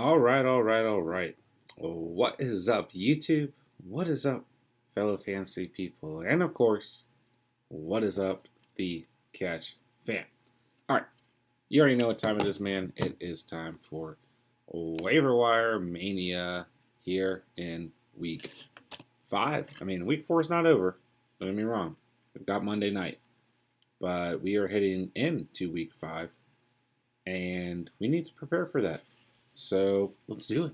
All right. What is up, YouTube? What is up, fellow fantasy people? And of course, what is up, the Catch fam? All right, you already know what time it is, man. It is time for Waiver Wire Mania here in week 5. I mean, week 4 is not over. Don't get me wrong. We've got Monday night, but we are heading into week 5, and we need to prepare for that. So let's do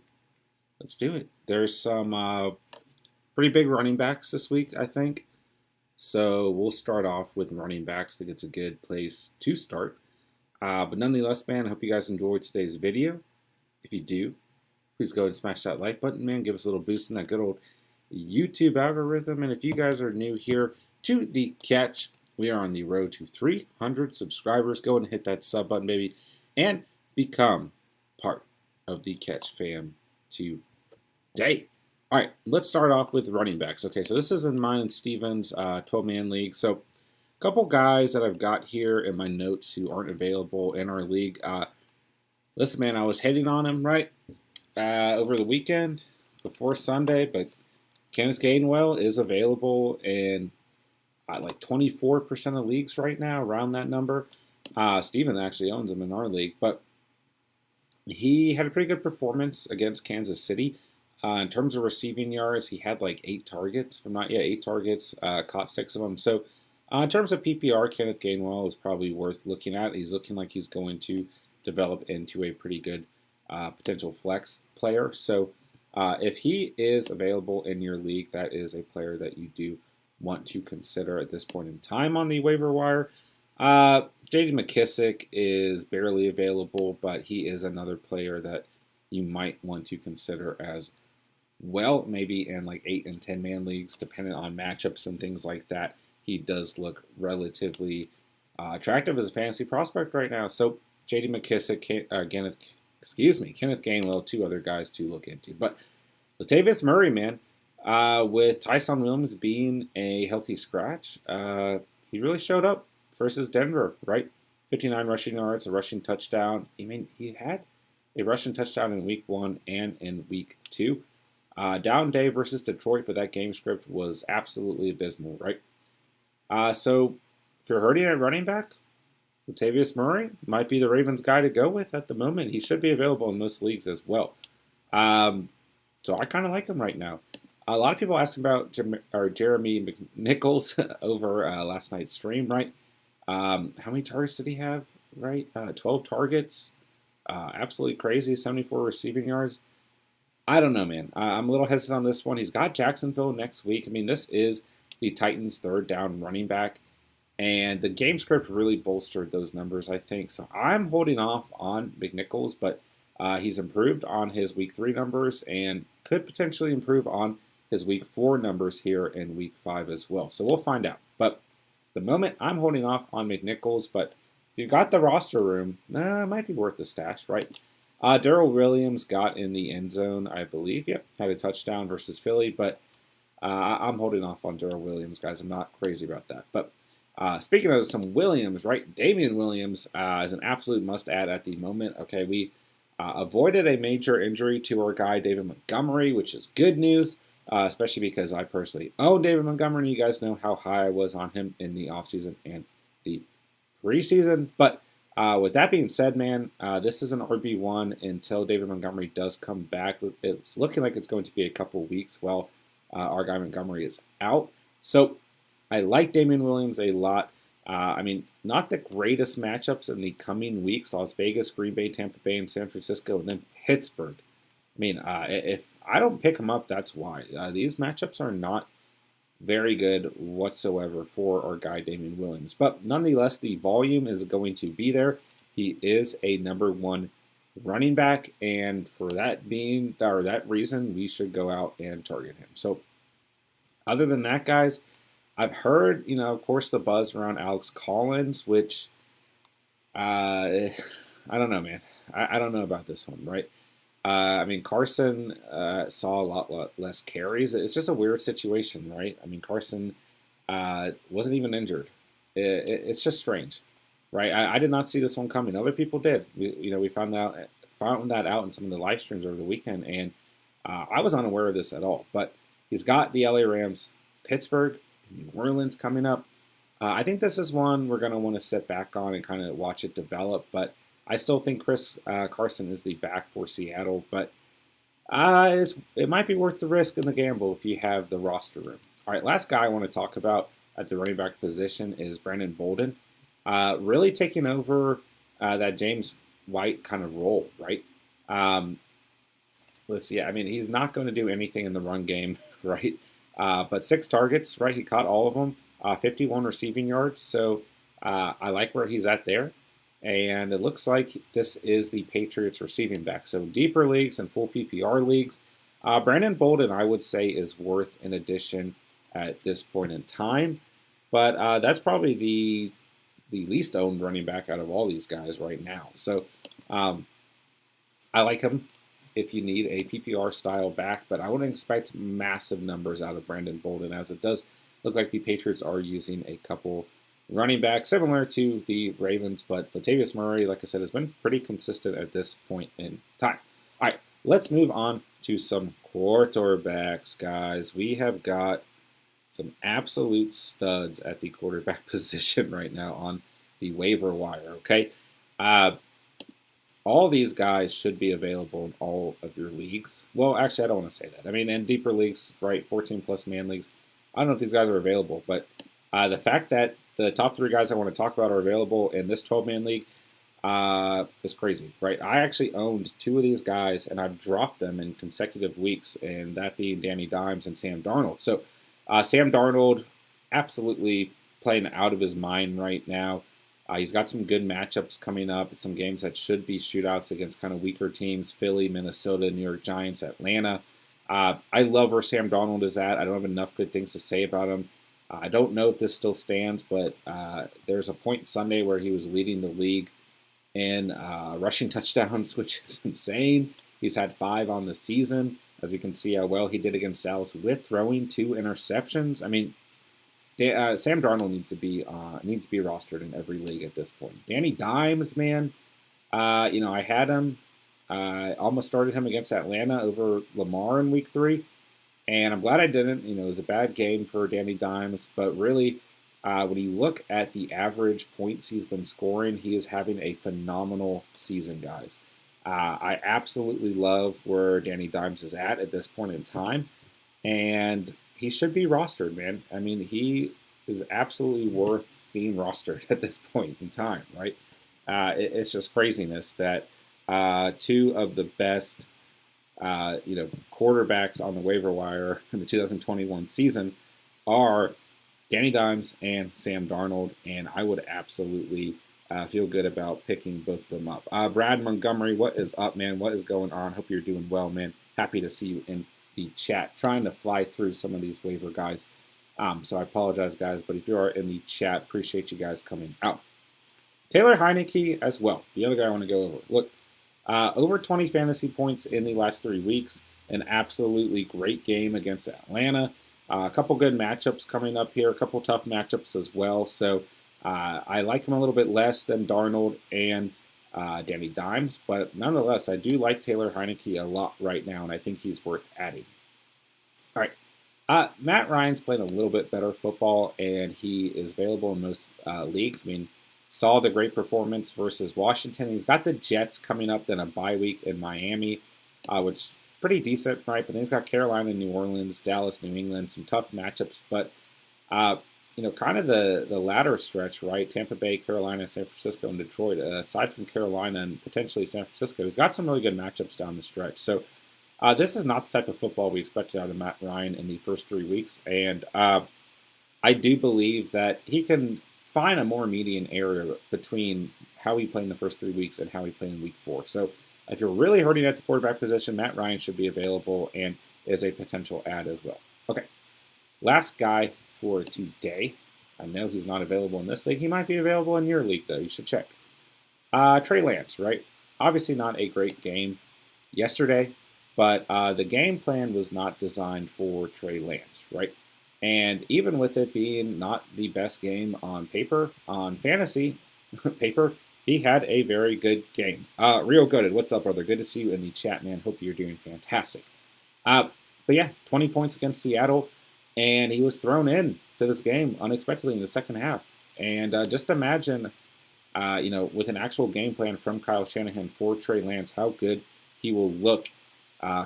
it. There's some pretty big running backs this week, I think. So we'll start off with running backs. I think it's a good place to start. But nonetheless, man, I hope you guys enjoyed today's video. If you do, please go and smash that like button, man. Give us a little boost in that good old YouTube algorithm. And if you guys are new here to the Catch, we are on the road to 300 subscribers. Go and hit that sub button, baby, and become part of the Catch fam today. All right, let's start off with running backs. Okay, so this is in mine and Steven's 12-man league. So a couple guys that I've got here in my notes who aren't available in our league. Listen, man, I was hitting on him, right, over the weekend before Sunday, but Kenneth Gainwell is available in like 24% of leagues right now, around that number. Steven actually owns him in our league, but he had a pretty good performance against Kansas City. In terms of receiving yards, he had like 8 targets. If I'm not, 8 targets, caught 6 of them. So in terms of PPR, Kenneth Gainwell is probably worth looking at. He's looking like he's going to develop into a pretty good potential flex player. So if he is available in your league, that is a player that you do want to consider at this point in time on the waiver wire. J.D. Mckissick is barely available, but he is another player that you might want to consider as well, maybe in like 8 and 10-man leagues, depending on matchups and things like that. He does look relatively attractive as a fantasy prospect right now. So J.D. Mckissick, Kenneth Gainwell, 2 other guys to look into. But Latavius Murray, man, with Tyson Williams being a healthy scratch, he really showed up versus Denver, right? 59 rushing yards, a rushing touchdown. I mean, he had a rushing touchdown in week 1 and in week 2. Down day versus Detroit, but that game script was absolutely abysmal, right? So if you're hurting at running back, Latavius Murray might be the Ravens guy to go with at the moment. He should be available in most leagues as well. So I kind of like him right now. A lot of people asked about Jeremy McNichols over last night's stream, right? How many targets did he have, right? 12 targets. Absolutely crazy. 74 receiving yards. I don't know, man. I'm a little hesitant on this one. He's got Jacksonville next week. I mean, this is the Titans' 3rd down running back. And the game script really bolstered those numbers, I think. So I'm holding off on McNichols, but he's improved on his week 3 numbers and could potentially improve on his week 4 numbers here in week 5 as well. So we'll find out. But the moment I'm holding off on McNichols, but if you got the roster room, it might be worth the stash, right? Daryl Williams got in the end zone, I believe. Yep, had a touchdown versus Philly, but I'm holding off on Daryl Williams, guys. I'm not crazy about that. But speaking of some Williams, right? Damian Williams is an absolute must-add at the moment. Okay, we avoided a major injury to our guy, David Montgomery, which is good news. Especially because I personally own David Montgomery. You guys know how high I was on him in the offseason and the preseason. But with that being said, man, this is an RB1 until David Montgomery does come back. It's looking like it's going to be a couple weeks while our guy Montgomery is out. So I like Damian Williams a lot. I mean, not the greatest matchups in the coming weeks. Las Vegas, Green Bay, Tampa Bay, and San Francisco, and then Pittsburgh. I mean, if I don't pick him up, that's why. These matchups are not very good whatsoever for our guy Damian Williams. But nonetheless, the volume is going to be there. He is a number 1 running back, and for that reason, we should go out and target him. So other than that, guys, I've heard, of course, the buzz around Alex Collins, which I don't know, man. I don't know about this one, right? I mean, Carson saw a lot less carries. It's just a weird situation, right? I mean, Carson wasn't even injured. It's just strange, right? I did not see this one coming. Other people did. We found out found that out in some of the live streams over the weekend, and I was unaware of this at all. But he's got the LA Rams, Pittsburgh, New Orleans coming up. I think this is one we're going to want to sit back on and kind of watch it develop. But I still think Chris Carson is the back for Seattle. But it might be worth the risk and the gamble if you have the roster room. All right, last guy I want to talk about at the running back position is Brandon Bolden. Really taking over that James White kind of role, right? Let's see. I mean, he's not going to do anything in the run game, right? But 6 targets, right? He caught all of them. 51 receiving yards. So I like where he's at there. And it looks like this is the Patriots receiving back. So deeper leagues and full PPR leagues. Brandon Bolden, I would say, is worth an addition at this point in time. But that's probably the least owned running back out of all these guys right now. So I like him if you need a PPR style back, but I wouldn't expect massive numbers out of Brandon Bolden, as it does look like the Patriots are using a couple running backs similar to the Ravens, but Latavius Murray, like I said, has been pretty consistent at this point in time. All right, let's move on to some quarterbacks, guys. We have got some absolute studs at the quarterback position right now on the waiver wire, okay? All these guys should be available in all of your leagues. Well, actually, I don't want to say that. I mean, in deeper leagues, right, 14-plus man leagues, I don't know if these guys are available, but the fact that the top 3 guys I want to talk about are available in this 12-man league is crazy, right? I actually owned 2 of these guys, and I've dropped them in consecutive weeks, and that being Danny Dimes and Sam Darnold. So Sam Darnold, absolutely playing out of his mind right now. He's got some good matchups coming up, some games that should be shootouts against kind of weaker teams, Philly, Minnesota, New York Giants, Atlanta. I love where Sam Darnold is at. I don't have enough good things to say about him. I don't know if this still stands, but there's a point Sunday where he was leading the league in rushing touchdowns, which is insane. He's had 5 on the season. As we can see how well he did against Dallas with throwing 2 interceptions. I mean, Sam Darnold needs to be rostered in every league at this point. Danny Dimes, man, I had him. I almost started him against Atlanta over Lamar in Week 3, and I'm glad I didn't. It was a bad game for Danny Dimes, but really, when you look at the average points he's been scoring, he is having a phenomenal season, guys. I absolutely love where Danny Dimes is at this point in time, and he should be rostered, man. I mean, he is absolutely worth being rostered at this point in time, right? It's just craziness that 2 of the best, quarterbacks on the waiver wire in the 2021 season are Danny Dimes and Sam Darnold, and I would absolutely feel good about picking both of them up. Brad Montgomery, what is up, man? What is going on? Hope you're doing well, man. Happy to see you in the chat. Trying to fly through some of these waiver guys. So I apologize, guys, but if you are in the chat, appreciate you guys coming out. Taylor Heineke as well, the other guy I want to go over. Look, over 20 fantasy points in the last 3 weeks. An absolutely great game against Atlanta. A couple good matchups coming up here. A couple tough matchups as well. So I like him a little bit less than Darnold and Danny Dimes, but nonetheless, I do like Taylor Heineke a lot right now, and I think he's worth adding. All right, Matt Ryan's playing a little bit better football, and he is available in most leagues. I mean, saw the great performance versus Washington. He's got the Jets coming up, then a bye week in Miami, which is pretty decent, right? But then he's got Carolina, New Orleans, Dallas, New England, some tough matchups, but kind of the latter stretch, right? Tampa Bay, Carolina, San Francisco, and Detroit. Aside from Carolina and potentially San Francisco, he's got some really good matchups down the stretch. So this is not the type of football we expected out of Matt Ryan in the first 3 weeks. And I do believe that he can find a more median area between how he played in the first 3 weeks and how he played in week 4. So if you're really hurting at the quarterback position, Matt Ryan should be available and is a potential add as well. Okay, last guy for today. I know he's not available in this league. He might be available in your league, though. You should check. Trey Lance, right? Obviously not a great game yesterday, but the game plan was not designed for Trey Lance, right? And even with it being not the best game on paper, on fantasy paper, he had a very good game. Real Gooded, what's up, brother? Good to see you in the chat, man. Hope you're doing fantastic. But yeah, 20 points against Seattle, and he was thrown in to this game unexpectedly in the second half. And just imagine, with an actual game plan from Kyle Shanahan for Trey Lance, how good he will look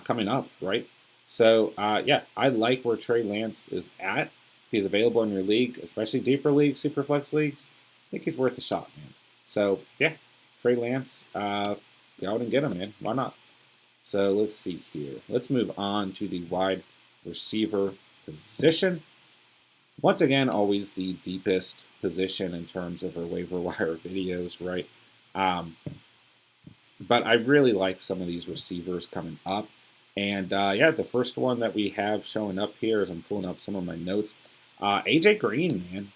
coming up, right? So, yeah, I like where Trey Lance is at. If he's available in your league, especially deeper leagues, super flex leagues, I think he's worth a shot, man. So, yeah, Trey Lance, go out and get him, man. Why not? So, let's see here. Let's move on to the wide receiver position. Once again, always the deepest position in terms of our waiver wire videos, right? But I really like some of these receivers coming up. And, yeah, the first one that we have showing up here as I'm pulling up some of my notes, A.J. Green, man.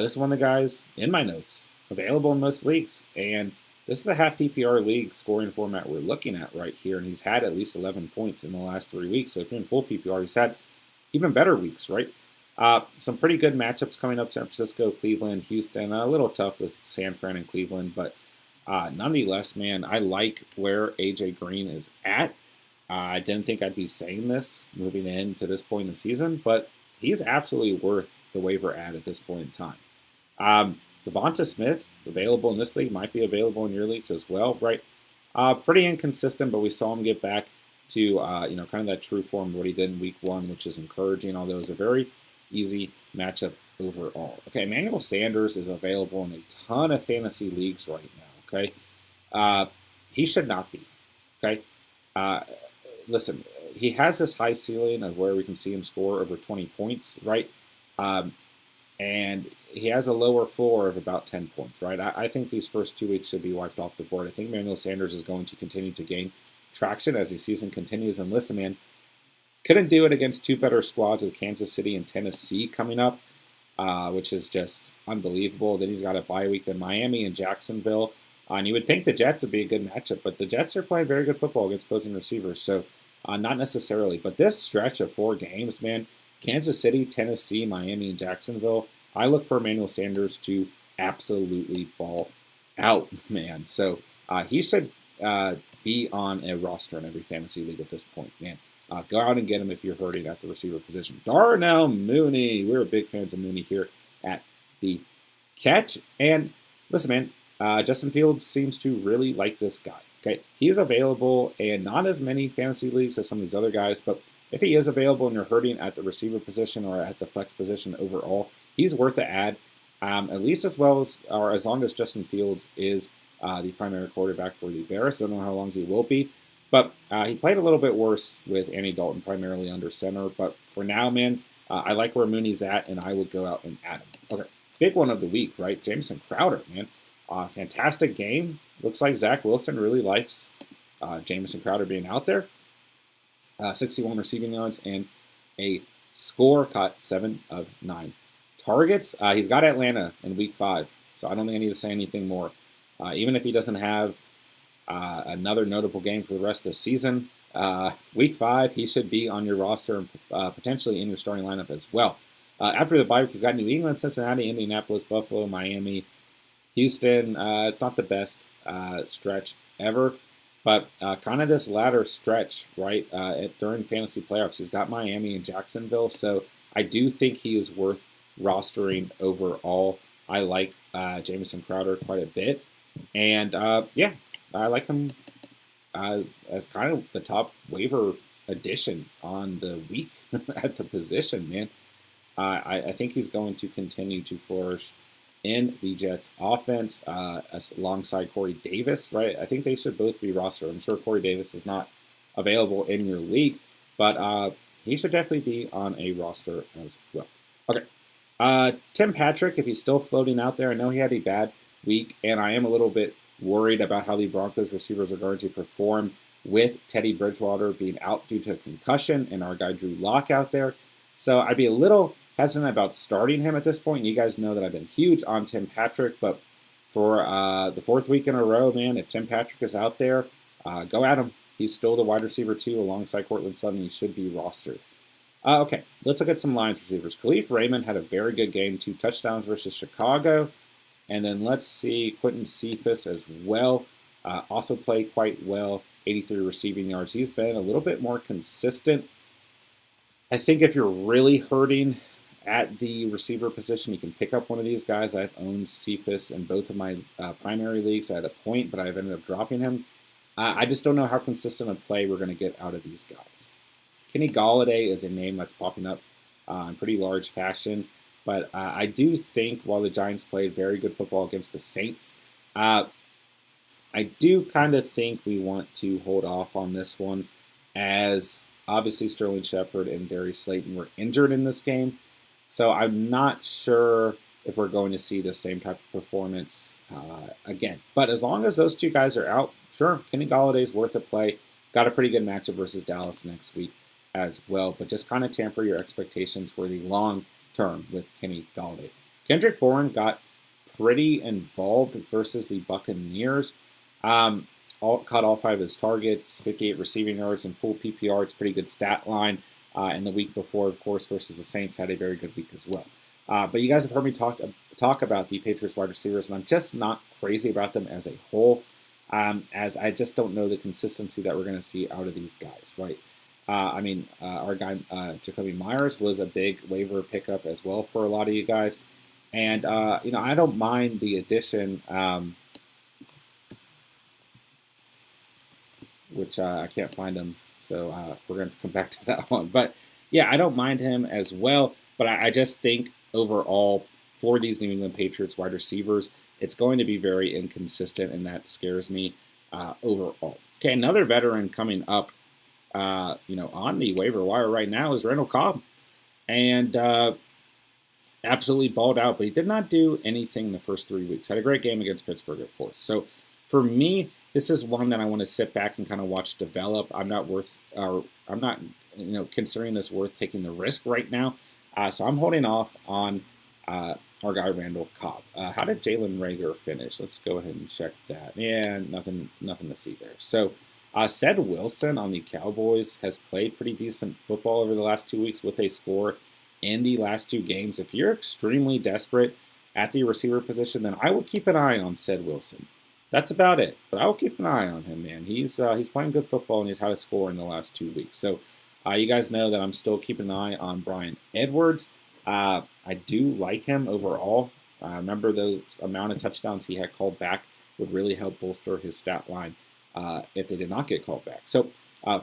This is one of the guys in my notes, available in most leagues. And this is a half PPR league scoring format we're looking at right here. And he's had at least 11 points in the last 3 weeks. So if you're in full PPR, he's had even better weeks, right? Some pretty good matchups coming up: San Francisco, Cleveland, Houston. A little tough with San Fran and Cleveland, but nonetheless, man, I like where A.J. Green is at. I didn't think I'd be saying this moving into this point in the season, but he's absolutely worth the waiver ad at this point in time. Devonta Smith, available in this league, might be available in your leagues as well, right? Pretty inconsistent, but we saw him get back to kind of that true form of what he did in week 1, which is encouraging, although it's a very easy matchup overall. Okay, Emmanuel Sanders is available in a ton of fantasy leagues right now, okay? He should not be, okay? Listen, he has this high ceiling of where we can see him score over 20 points, right? And he has a lower floor of about 10 points, right? I think these first 2 weeks should be wiped off the board. I think Emmanuel Sanders is going to continue to gain traction as the season continues. And listen, man, couldn't do it against 2 better squads with Kansas City and Tennessee coming up, which is just unbelievable. Then he's got a bye week in Miami and Jacksonville. And you would think the Jets would be a good matchup, but the Jets are playing very good football against opposing receivers, so not necessarily. But this stretch of 4 games, man, Kansas City, Tennessee, Miami, and Jacksonville, I look for Emmanuel Sanders to absolutely ball out, man. So he should be on a roster in every fantasy league at this point, man. Go out and get him if you're hurting at the receiver position. Darnell Mooney. We're big fans of Mooney here at the Catch. And listen, man, Justin Fields seems to really like this guy. Okay, he's available and not as many fantasy leagues as some of these other guys, but if he is available and you're hurting at the receiver position or at the flex position overall, he's worth the ad, at least as well as or as long as Justin Fields is the primary quarterback for the Bears. Don't know how long he will be, but he played a little bit worse with Andy Dalton primarily under center. But for now, man, I like where Mooney's at, and I would go out and add him. Okay, big one of the week, right? Jameson Crowder, man. Fantastic game. Looks like Zach Wilson really likes Jameson Crowder being out there. 61 receiving yards and a score, caught 7 of 9 targets. He's got Atlanta in week 5, so I don't think I need to say anything more. Even if he doesn't have another notable game for the rest of the season, week 5, he should be on your roster and potentially in your starting lineup as well. After the bye week, he's got New England, Cincinnati, Indianapolis, Buffalo, Miami, Houston. It's not the best stretch ever, but kind of this latter stretch, right, during fantasy playoffs, he's got Miami and Jacksonville, so I do think he is worth rostering overall. I like Jameson Crowder quite a bit, and yeah, I like him as kind of the top waiver addition on the week at the position, man. I think he's going to continue to flourish in the Jets offense alongside Corey Davis, right? I think they should both be rostered. I'm sure Corey Davis is not available in your league, but he should definitely be on a roster as well. Okay. Tim Patrick, if he's still floating out there, I know he had a bad week, and I am a little bit worried about how the Broncos receivers are going to perform with Teddy Bridgewater being out due to a concussion and our guy Drew Lock out there. So I'd be a little hesitant about starting him at this point. You guys know that I've been huge on Tim Patrick, but for the 4th week in a row, man, if Tim Patrick is out there, go at him. He's still the wide receiver 2 alongside Cortland Sutton. He should be rostered. Okay, let's look at some Lions receivers. Khalif Raymond had a very good game, 2 touchdowns versus Chicago. And then let's see, Quentin Cephas as well. Also played quite well, 83 receiving yards. He's been a little bit more consistent. I think if you're really hurting at the receiver position, you can pick up one of these guys. I've owned Cephas in both of my primary leagues at a point, but I've ended up dropping him. I just don't know how consistent a play we're going to get out of these guys. Kenny Gallaudet is a name that's popping up in pretty large fashion, but I do think while the Giants played very good football against the Saints, I do kind of think we want to hold off on this one, as obviously Sterling Shepard and Darius Slayton were injured in this game. So I'm not sure if we're going to see the same type of performance again. But as long as those two guys are out, sure, Kenny Galladay's worth a play. Got a pretty good matchup versus Dallas next week as well. But just kind of temper your expectations for the long term with Kenny Gallaudet. Kendrick Bourne got pretty involved versus the Buccaneers. Caught all 5 of his targets, 58 receiving yards in full PPR. It's a pretty good stat line. And the week before, of course, versus the Saints, had a very good week as well. But you guys have heard me talk about the Patriots wide receivers, and I'm just not crazy about them as a whole, as I just don't know the consistency that we're going to see out of these guys, right? Our guy, Jacoby Myers, was a big waiver pickup as well for a lot of you guys. And, I don't mind the addition, which I can't find him. So we're going to come back to that one. But, yeah, I don't mind him as well. But I just think overall for these New England Patriots wide receivers, it's going to be very inconsistent, and that scares me overall. Okay, another veteran coming up, on the waiver wire right now is Randall Cobb. And absolutely balled out, but he did not do anything the first 3 weeks. Had a great game against Pittsburgh, of course. So for me, this is one that I want to sit back and kind of watch develop. I'm not considering this worth taking the risk right now. So I'm holding off on our guy Randall Cobb. How did Jalen Reagor finish? Let's go ahead and check that. Yeah, nothing to see there. So Ced Wilson on the Cowboys has played pretty decent football over the last 2 weeks with a score in the last 2 games. If you're extremely desperate at the receiver position, then I would keep an eye on Ced Wilson. That's about it, but I will keep an eye on him, man. He's playing good football, and he's had a score in the last 2 weeks. So you guys know that I'm still keeping an eye on Bryan Edwards. I do like him overall. Remember the amount of touchdowns he had called back would really help bolster his stat line if they did not get called back. So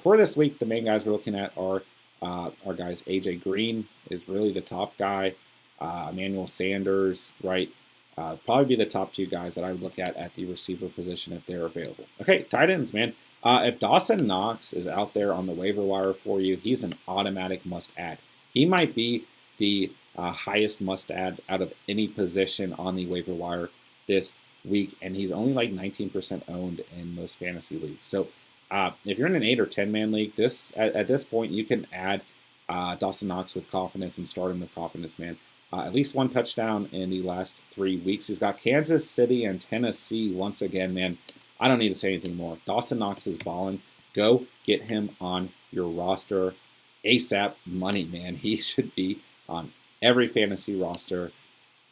for this week, the main guys we're looking at are our guys. A.J. Green is really the top guy. Emmanuel Sanders, right? Probably be the top 2 guys that I would look at the receiver position if they're available. Okay, tight ends, man. If Dawson Knox is out there on the waiver wire for you, he's an automatic must-add. He might be the highest must-add out of any position on the waiver wire this week, and he's only like 19% owned in most fantasy leagues. So if you're in an 8 or 10-man league, at this point you can add Dawson Knox with confidence and start him with confidence, man. At least 1 touchdown in the last 3 weeks. He's got Kansas City and Tennessee once again, man. I don't need to say anything more. Dawson Knox is balling. Go get him on your roster ASAP money, man. He should be on every fantasy roster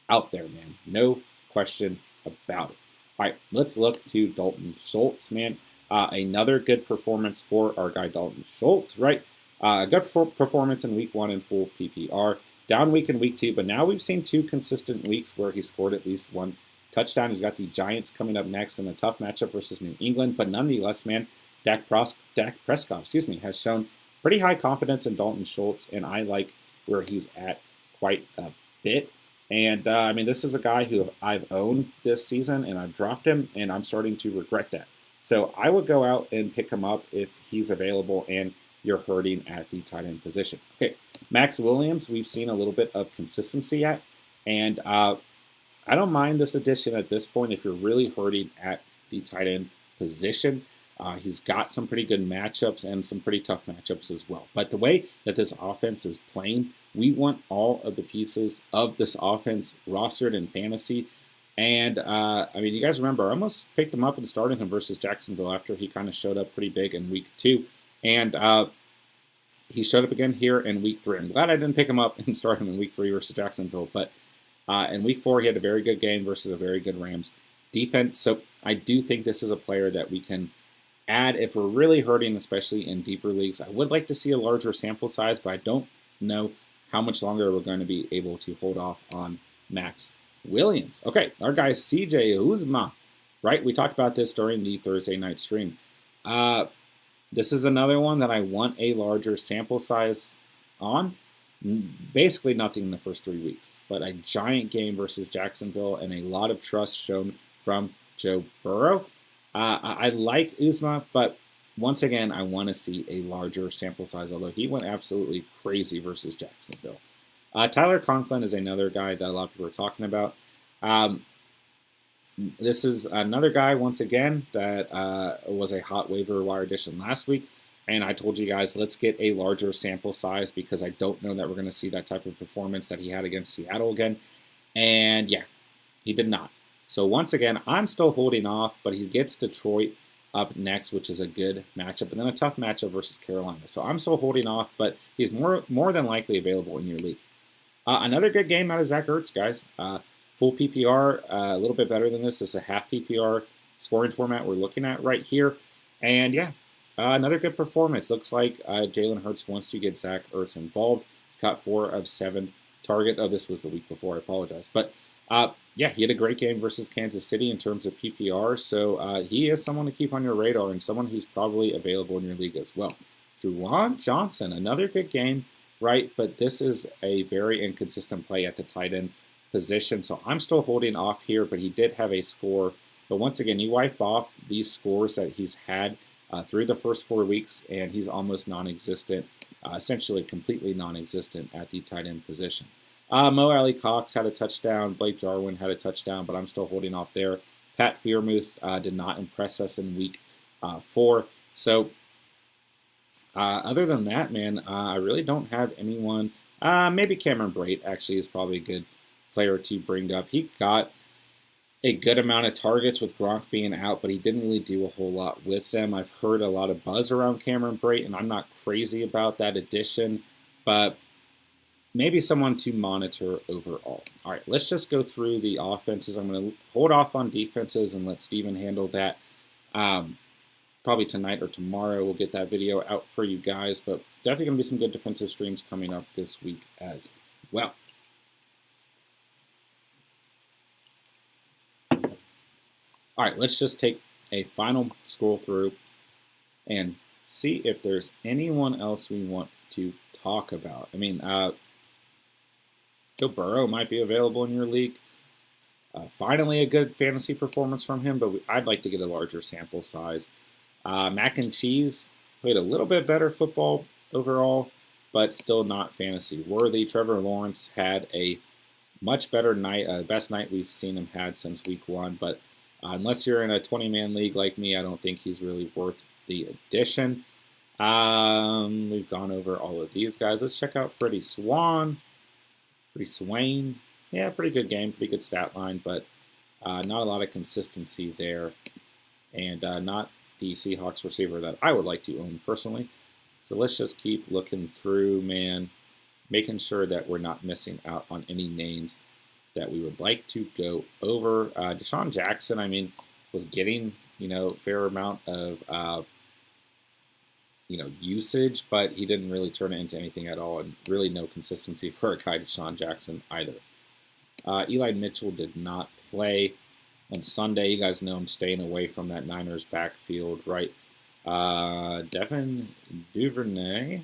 out there, man. No question about it. All right, let's look to Dalton Schultz, man. Another good performance for our guy Dalton Schultz, right? Good performance in week 1 in full PPR. Down week in week 2, but now we've seen 2 consistent weeks where he scored at least 1 touchdown. He's got the Giants coming up next in a tough matchup versus New England, but nonetheless, man, Dak Prescott, has shown pretty high confidence in Dalton Schultz, and I like where he's at quite a bit. And this is a guy who I've owned this season, and I've dropped him, and I'm starting to regret that. So I would go out and pick him up if he's available and you're hurting at the tight end position. Okay, Max Williams, we've seen a little bit of consistency at, and I don't mind this addition at this point if you're really hurting at the tight end position. He's got some pretty good matchups and some pretty tough matchups as well. But the way that this offense is playing, we want all of the pieces of this offense rostered in fantasy. And, you guys remember, I almost picked him up and started him versus Jacksonville after he kind of showed up pretty big in week 2. And he showed up again here in week 3. I'm glad I didn't pick him up and start him in week 3 versus Jacksonville. But In week 4, he had a very good game versus a very good Rams defense. So I do think this is a player that we can add if we're really hurting, especially in deeper leagues. I would like to see a larger sample size, but I don't know how much longer we're going to be able to hold off on Max Williams. Okay, our guy CJ Usma, right? We talked about this during the Thursday night stream. This is another one that I want a larger sample size on. Basically nothing in the first 3 weeks, but a giant game versus Jacksonville and a lot of trust shown from Joe Burrow. I like Usma, but once again, I want to see a larger sample size, although he went absolutely crazy versus Jacksonville. Tyler Conklin is another guy that a lot of people are talking about. This is another guy, once again, that was a hot waiver wire addition last week. And I told you guys, let's get a larger sample size because I don't know that we're going to see that type of performance that he had against Seattle again. And yeah, he did not. So once again, I'm still holding off, but he gets Detroit up next, which is a good matchup, and then a tough matchup versus Carolina. So I'm still holding off, but he's more than likely available in your league. Another good game out of Zach Ertz, guys. Full PPR, a little bit better than this. This is a half PPR scoring format we're looking at right here. And yeah, another good performance. Looks like Jalen Hurts wants to get Zach Ertz involved. Caught 4 of 7 targets. Oh, this was the week before. I apologize. But yeah, he had a great game versus Kansas City in terms of PPR. So he is someone to keep on your radar and someone who's probably available in your league as well. Juwan Johnson, another good game, right? But this is a very inconsistent play at the tight end position. So I'm still holding off here, but he did have a score. But once again, you wipe off these scores that he's had through the first 4 weeks, and he's almost non-existent, essentially completely non-existent at the tight end position. Mo Alley Cox had a touchdown. Blake Jarwin had a touchdown, but I'm still holding off there. Pat Freiermuth did not impress us in week 4. So other than that, man, I really don't have anyone. Maybe Cameron Brate actually is probably a good player to bring up. He got a good amount of targets with Gronk being out, but he didn't really do a whole lot with them. I've heard a lot of buzz around Cameron Brate, and I'm not crazy about that addition, but maybe someone to monitor overall. All right, let's just go through the offenses. I'm going to hold off on defenses and let Steven handle that. Probably tonight or tomorrow we'll get that video out for you guys, but definitely going to be some good defensive streams coming up this week as well. All right, let's just take a final scroll through and see if there's anyone else we want to talk about. I mean, Joe Burrow might be available in your league. Finally, a good fantasy performance from him, but I'd like to get a larger sample size. Mac and Cheese played a little bit better football overall, but still not fantasy worthy. Trevor Lawrence had a much better night, best night we've seen him had since week 1, but unless you're in a 20-man league like me, I don't think he's really worth the addition. We've gone over all of these guys. Let's check out Freddie Swan. Freddie Swain. Yeah, pretty good game, pretty good stat line, but not a lot of consistency there. And not the Seahawks receiver that I would like to own personally. So let's just keep looking through, man, making sure that we're not missing out on any names that we would like to go over. Desean Jackson, I mean, was getting, a fair amount of, usage, but he didn't really turn it into anything at all, and really no consistency for a guy Desean Jackson either. Eli Mitchell did not play on Sunday. You guys know I'm staying away from that Niners backfield, right? Devin Duvernay,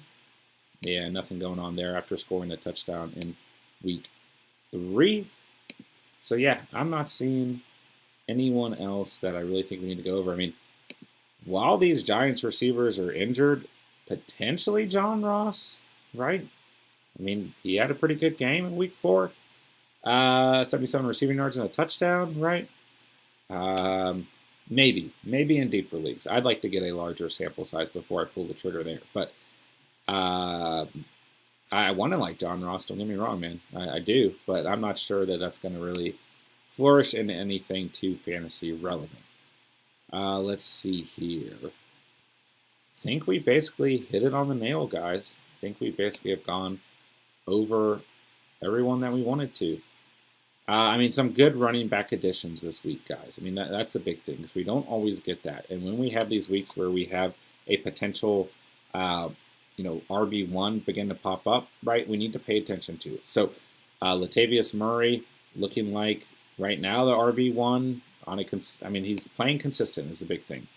yeah, nothing going on there after scoring a touchdown in week 3. So yeah, I'm not seeing anyone else that I really think we need to go over. I mean, while these Giants receivers are injured, potentially John Ross, right? I mean, he had a pretty good game in week 4. 77 receiving yards and a touchdown, right? Maybe in deeper leagues. I'd like to get a larger sample size before I pull the trigger there. But I want to like John Ross, don't get me wrong, man. I do, but I'm not sure that that's going to really flourish into anything too fantasy relevant. Let's see here. I think we basically hit it on the nail, guys. I think we basically have gone over everyone that we wanted to. I mean, some good running back additions this week, guys. I mean, that's the big thing, because we don't always get that. And when we have these weeks where we have a potential, RB1 begin to pop up, right, we need to pay attention to it. So, Latavius Murray looking like right now the RB1 on he's playing consistent is the big thing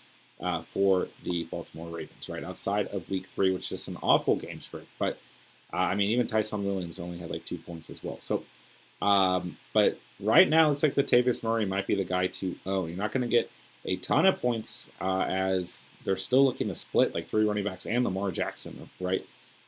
for the Baltimore Ravens, right? Outside of week 3, which is an awful game script. But, even Tyson Williams only had like 2 points as well. So, but right now, it looks like Latavius Murray might be the guy to own. You're not going to get a ton of points as they're still looking to split like 3 running backs and Lamar Jackson, right?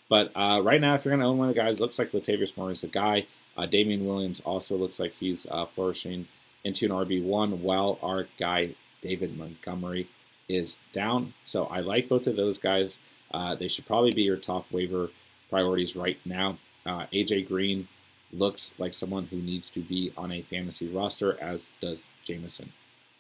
But right now, if you're going to own one of the guys, looks like Latavius Murray is the guy. Damian Williams also looks like he's flourishing into an RB1, while our guy David Montgomery is down. So I like both of those guys. They should probably be your top waiver priorities right now. AJ Green looks like someone who needs to be on a fantasy roster, as does Jameson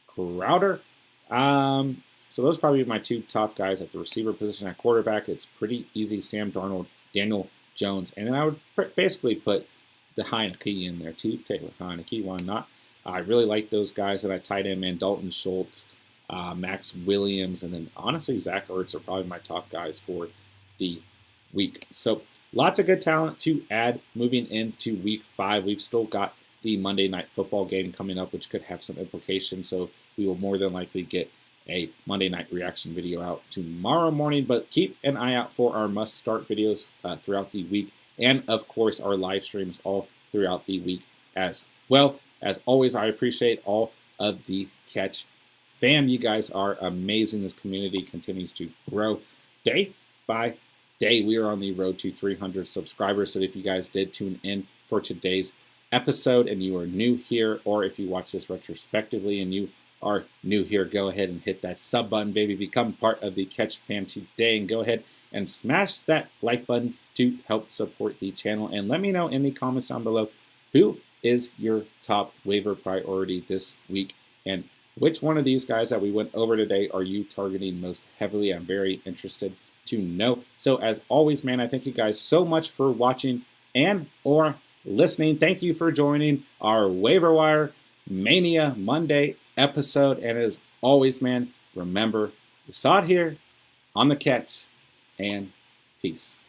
Crowder. So those are probably my 2 top guys at the receiver position. At quarterback, it's pretty easy. Sam Darnold, Daniel Jones, and then I would basically put the Heineke in there too. Taylor Heineke, why not? I really like those guys that I tied in, man. Dalton Schultz, Max Williams, and then honestly Zach Ertz are probably my top guys for the week. So lots of good talent to add moving into week 5. We've still got the Monday Night Football game coming up, which could have some implications. So we will more than likely get a Monday night reaction video out tomorrow morning. But keep an eye out for our must-start videos throughout the week. And, of course, our live streams all throughout the week as well. As always, I appreciate all of the Catch fam. You guys are amazing. This community continues to grow day by day. We are on the road to 300 subscribers. So if you guys did tune in for today's episode and you are new here, or if you watch this retrospectively and you are new here, go ahead and hit that sub button, baby. Become part of the Catch fam today, and go ahead and smash that like button to help support the channel. And let me know in the comments down below, who is your top waiver priority this week, and which one of these guys that we went over today are you targeting most heavily? I'm very interested to know. So as always, man, I thank you guys so much for watching and or listening. Thank you for joining our Waiver Wire Mania Monday episode. And as always, man, remember, you saw it here on the Catch, and peace.